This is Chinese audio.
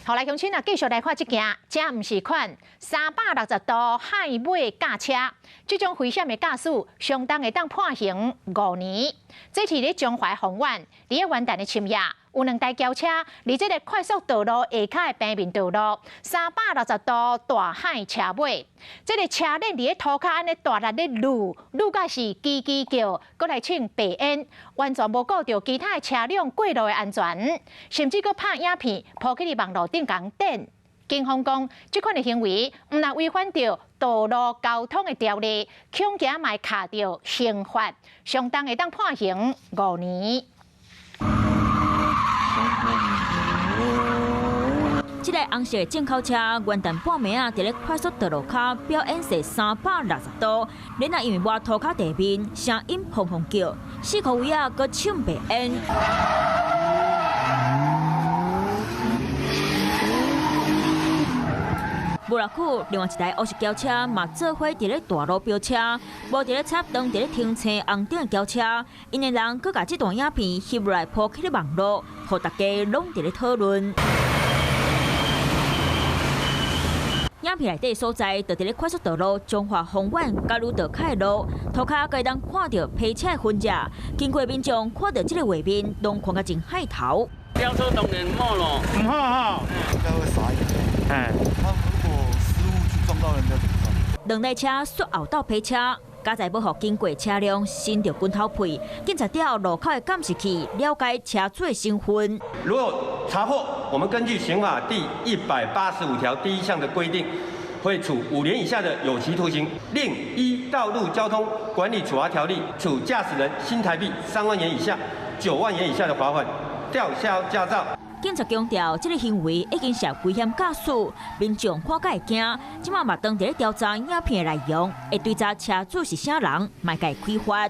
后来乡亲啊，继续来看这件，这毋是款360度海尾驾车，这种危险的驾驶，相当会当判刑5年。这是咧中华法院，伫咧元旦的深夜，有2台轿车伫这个快速道路下骹的平面道路，360度大海车尾，这个车链伫咧涂骹安尼大力咧撸甲是叽叽叫，搁来请白烟，完全无顾到其他的车辆过路的安全，甚至搁拍影片抛去网络顶讲点。警方讲，这款的行为毋但违反着道路交通的条例，恐惊嘛会卡着刑法，相当会当判刑5年。这个红色进口车元旦半暝啊，伫咧快速道路骹表演势360度，然后因为摸涂骹地面，声音砰砰叫，4个位啊，搁唱白烟。无偌久，另外一台黑色轿车嘛做伙伫咧大路飙车，无伫咧插灯伫咧停车红顶的轿车，因的人搁甲这段影片翕落来抛起咧网络，互大家拢伫咧讨论。影片内底所在，就伫咧快速道路中华丰苑甲鲁道凯路，涂骹可以当看到皮车的痕迹，经过民众看到这个画面，拢看甲真害头。飙车当然唔好咯，唔好哈，应该会傻眼。他如果失误去撞到人家怎么办？ 2台车摔后倒皮车，加在要互经过车辆伸着拳头皮，警察调路口的监视器了解车主的身份。如果查获，我们根据刑法第185条第1项的规定，会处5年以下的有期徒刑，另依道路交通管理处罚条例处驾驶人新台币3万元以下9万元以下的罚款，吊销驾照。 警察强调，这个行为已经是危险驾驶，民众看甲会惊。即马嘛当伫咧调查影片的内容，会追查车主是啥人，卖甲开发。